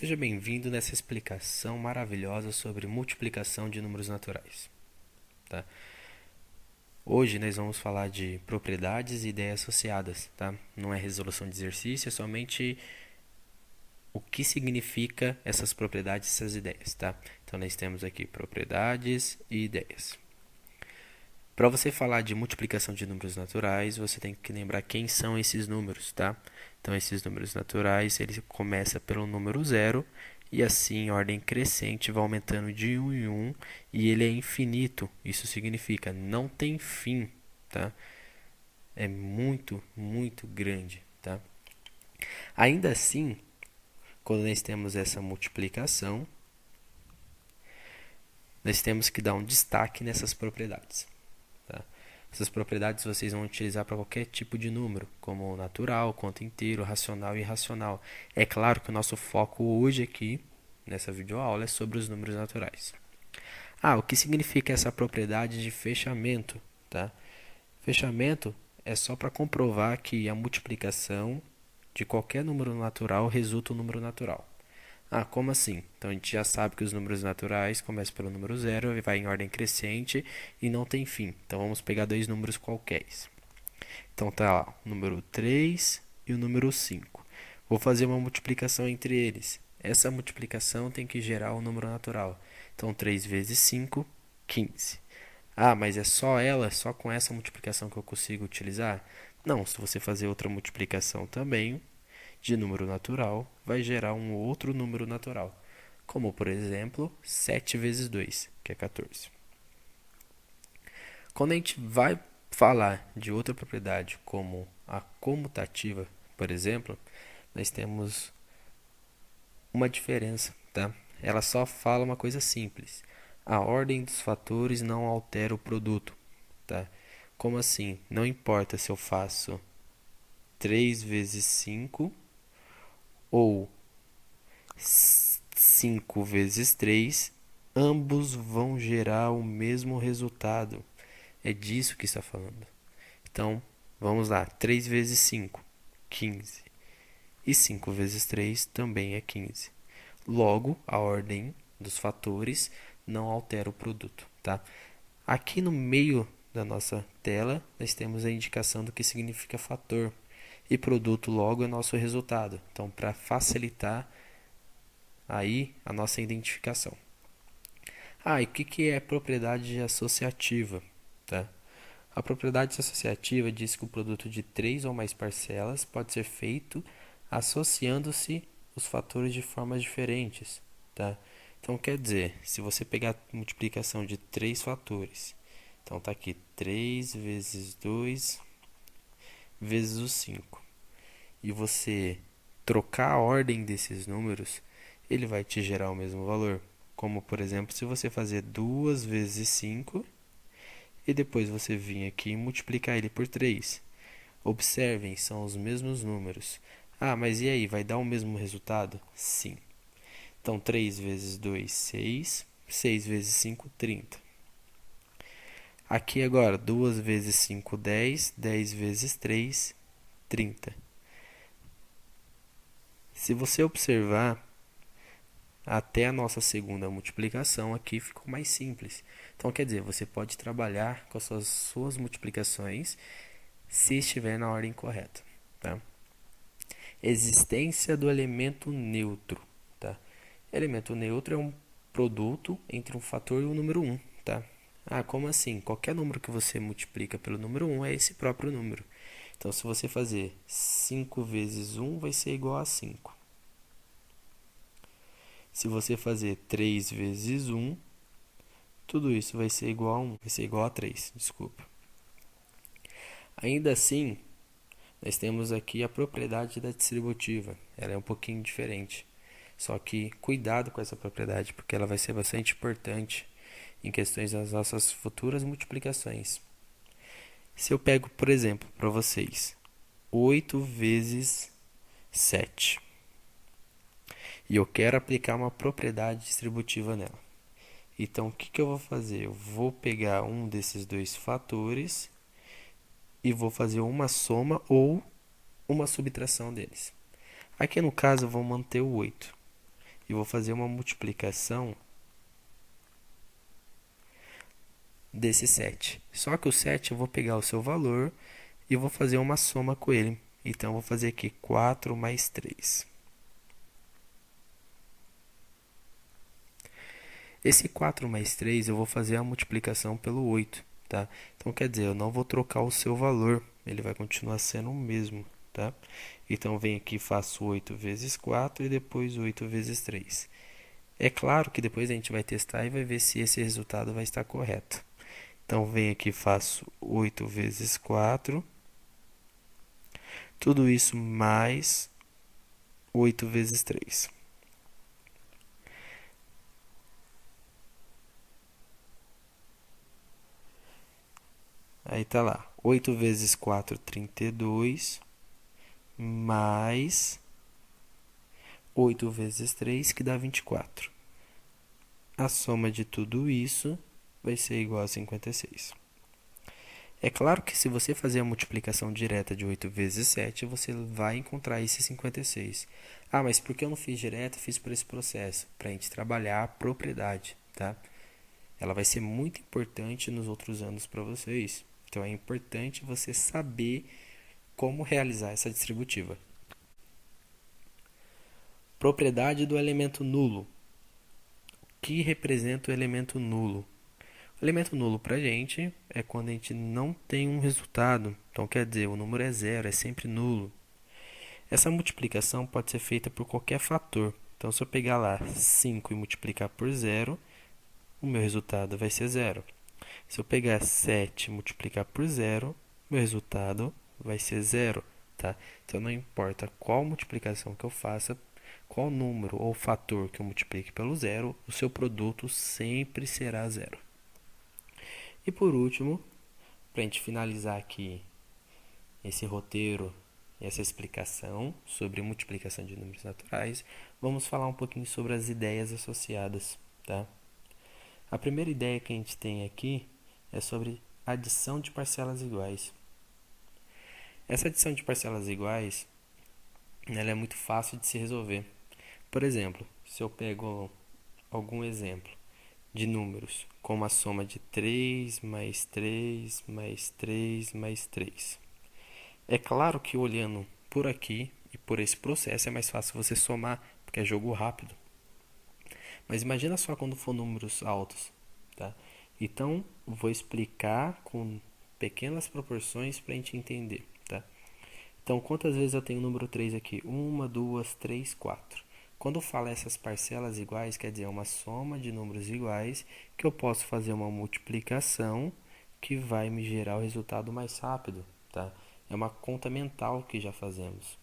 Seja bem-vindo nessa explicação maravilhosa sobre multiplicação de números naturais. Tá? Hoje nós vamos falar de propriedades e ideias associadas. Tá? Não é resolução de exercício, é somente o que significa essas propriedades e essas ideias. Tá? Então nós temos aqui propriedades e ideias. Para você falar de multiplicação de números naturais, você tem que lembrar quem são esses números, tá? Então, esses números naturais, ele começa pelo número zero e assim, em ordem crescente, vai aumentando de 1 em 1 e ele é infinito. Isso significa não tem fim, tá? É muito, muito grande, tá? Ainda assim, quando nós temos essa multiplicação, nós temos que dar um destaque nessas propriedades. Tá? Essas propriedades vocês vão utilizar para qualquer tipo de número, como natural, conto inteiro, racional e irracional. É claro que o nosso foco hoje aqui, nessa videoaula, é sobre os números naturais. O que significa essa propriedade de fechamento? Tá? Fechamento é só para comprovar que a multiplicação de qualquer número natural resulta um número natural. Como assim? Então a gente já sabe que os números naturais começam pelo número zero e vai em ordem crescente e não tem fim. Então vamos pegar dois números qualquer. Então tá lá, o número 3 e o número 5. Vou fazer uma multiplicação entre eles. Essa multiplicação tem que gerar um número natural. Então 3 vezes 5, 15. Mas é só ela, só com essa multiplicação que eu consigo utilizar? Não, se você fazer outra multiplicação também, de número natural vai gerar um outro número natural, como por exemplo 7 vezes 2, que é 14. Quando a gente vai falar de outra propriedade, como a comutativa, por exemplo, nós temos uma diferença, tá? Ela só fala uma coisa simples. A ordem dos fatores não altera o produto, tá? Como assim? Não importa se eu faço 3 vezes 5 ou 5 vezes 3, ambos vão gerar o mesmo resultado. É disso que está falando. Então, vamos lá. 3 vezes 5, 15. E 5 vezes 3 também é 15. Logo, a ordem dos fatores não altera o produto. Tá? Aqui no meio da nossa tela, nós temos a indicação do que significa fator. E produto logo é nosso resultado. Então, para facilitar aí a nossa identificação. E o que é propriedade associativa? Tá? A propriedade associativa diz que o produto de 3 ou mais parcelas pode ser feito associando-se os fatores de formas diferentes. Tá? Então, quer dizer, se você pegar a multiplicação de 3 fatores, então está aqui 3 vezes 2 vezes o 5, e você trocar a ordem desses números, ele vai te gerar o mesmo valor. Como, por exemplo, se você fazer 2 vezes 5 e depois você vir aqui e multiplicar ele por 3. Observem, são os mesmos números. Mas e aí, vai dar o mesmo resultado? Sim. Então, 3 vezes 2, 6. 6 vezes 5, 30. Aqui agora, 2 vezes 5, 10. 10 vezes 3, 30. Se você observar, até a nossa segunda multiplicação aqui ficou mais simples. Então, quer dizer, você pode trabalhar com as suas multiplicações se estiver na ordem correta. Tá? Existência do elemento neutro. Tá? Elemento neutro é um produto entre um fator e o número 1. Tá? Como assim? Qualquer número que você multiplica pelo número 1 é esse próprio número. Então, se você fazer 5 vezes 1, vai ser igual a 5. Se você fazer 3 vezes 1, tudo isso vai ser igual a 1, vai ser igual a 3, desculpa. Ainda assim, nós temos aqui a propriedade da distributiva. Ela é um pouquinho diferente. Só que cuidado com essa propriedade, porque ela vai ser bastante importante em questões das nossas futuras multiplicações. Se eu pego, por exemplo, para vocês, 8 vezes 7. E eu quero aplicar uma propriedade distributiva nela. Então, o que eu vou fazer? Eu vou pegar um desses dois fatores e vou fazer uma soma ou uma subtração deles. Aqui no caso, eu vou manter o 8. e vou fazer uma multiplicação desse 7. Só que o 7 eu vou pegar o seu valor e vou fazer uma soma com ele. Então, eu vou fazer aqui 4 mais 3. Esse 4 mais 3 eu vou fazer a multiplicação pelo 8, tá? Então, quer dizer, eu não vou trocar o seu valor, ele vai continuar sendo o mesmo, tá? Então, venho aqui e faço 8 vezes 4 e depois 8 vezes 3. É claro que depois a gente vai testar e vai ver se esse resultado vai estar correto. Então, venho aqui e faço 8 vezes 4, tudo isso mais 8 vezes 3. Aí tá lá, 8 vezes 4, 32, mais 8 vezes 3, que dá 24. A soma de tudo isso vai ser igual a 56. É claro que se você fazer a multiplicação direta de 8 vezes 7, você vai encontrar esse 56. Ah, mas por que eu não fiz direto? Fiz por esse processo, para a gente trabalhar a propriedade, tá? Ela vai ser muito importante nos outros anos para vocês. Então é importante você saber como realizar essa distributiva. Propriedade do elemento nulo. O que representa o elemento nulo? O elemento nulo para a gente é quando a gente não tem um resultado. Então, quer dizer, o número é zero, é sempre nulo. Essa multiplicação pode ser feita por qualquer fator. Então, se eu pegar lá 5 e multiplicar por zero, o meu resultado vai ser zero. Se eu pegar 7 e multiplicar por zero, meu resultado vai ser zero. Tá? Então, não importa qual multiplicação que eu faça, qual número ou fator que eu multiplique pelo zero, o seu produto sempre será zero. E por último, para a gente finalizar aqui esse roteiro, essa explicação sobre multiplicação de números naturais, vamos falar um pouquinho sobre as ideias associadas, tá? A primeira ideia que a gente tem aqui é sobre adição de parcelas iguais. Essa adição de parcelas iguais, ela é muito fácil de se resolver. Por exemplo, se eu pego algum exemplo de números, como a soma de 3 mais 3 mais 3 mais 3. É claro que olhando por aqui e por esse processo é mais fácil você somar, porque é jogo rápido. Mas imagina só quando for números altos, tá? Então, vou explicar com pequenas proporções para a gente entender, tá? Então, quantas vezes eu tenho o número 3 aqui? 1, 2, 3, 4. Quando eu falo essas parcelas iguais, quer dizer, uma soma de números iguais, que eu posso fazer uma multiplicação que vai me gerar o resultado mais rápido, tá? É uma conta mental que já fazemos.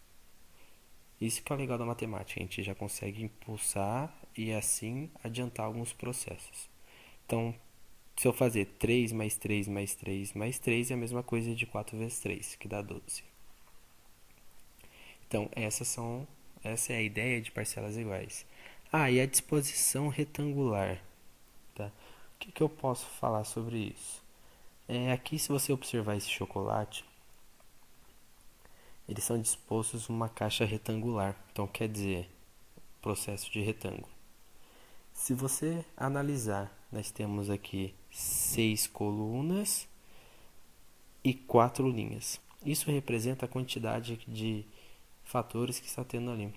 Isso que é o legal da matemática, a gente já consegue impulsar e assim adiantar alguns processos. Então, se eu fazer 3 mais 3 mais 3 mais 3 é a mesma coisa de 4 vezes 3, que dá 12. Então, essa é a ideia de parcelas iguais. Ah, e a disposição retangular. Tá? O que eu posso falar sobre isso? Aqui, se você observar esse chocolate, eles são dispostos em uma caixa retangular. Então, quer dizer, processo de retângulo. Se você analisar, nós temos aqui 6 colunas e 4 linhas. Isso representa a quantidade de fatores que está tendo ali.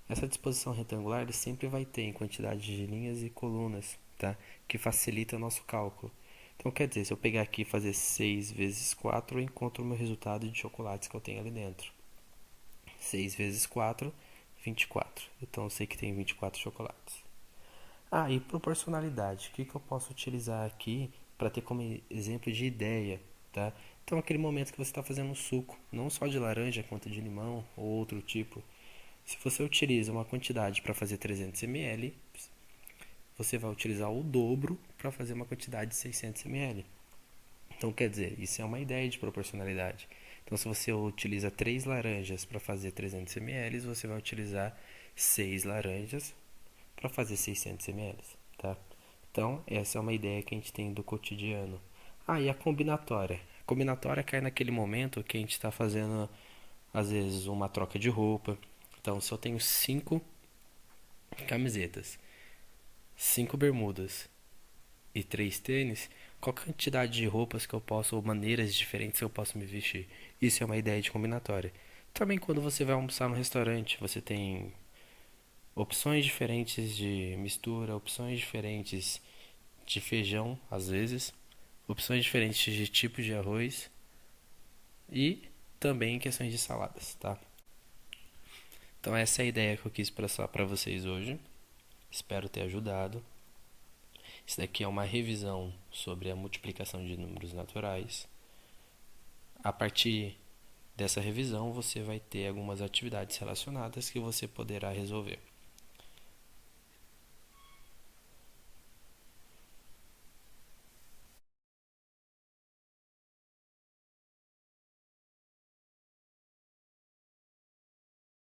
Essa disposição retangular ele sempre vai ter em quantidade de linhas e colunas, tá? Que facilita o nosso cálculo. Então, quer dizer, se eu pegar aqui e fazer 6 vezes 4, eu encontro o meu resultado de chocolates que eu tenho ali dentro. 6 vezes 4, 24. Então, eu sei que tem 24 chocolates. Ah, e proporcionalidade. O que eu posso utilizar aqui para ter como exemplo de ideia, tá? Então, aquele momento que você está fazendo um suco, não só de laranja, quanto de limão ou outro tipo. Se você utiliza uma quantidade para fazer 300 ml, você vai utilizar o dobro para fazer uma quantidade de 600 ml. Então, quer dizer, isso é uma ideia de proporcionalidade. Então, se você utiliza 3 laranjas para fazer 300 ml, você vai utilizar 6 laranjas para fazer 600 ml, tá? Então, essa é uma ideia que a gente tem do cotidiano. Ah, e a combinatória? A combinatória cai naquele momento que a gente está fazendo, às vezes, uma troca de roupa. Então, se eu tenho 5 camisetas, 5 bermudas e 3 tênis, qual quantidade de roupas que eu posso, ou maneiras diferentes que eu posso me vestir? Isso é uma ideia de combinatória. Também quando você vai almoçar no restaurante, você tem opções diferentes de mistura, opções diferentes de feijão, às vezes, opções diferentes de tipos de arroz e também questões de saladas, tá? Então essa é a ideia que eu quis passar para vocês hoje. Espero ter ajudado. Isso daqui é uma revisão sobre a multiplicação de números naturais. A partir dessa revisão, você vai ter algumas atividades relacionadas que você poderá resolver.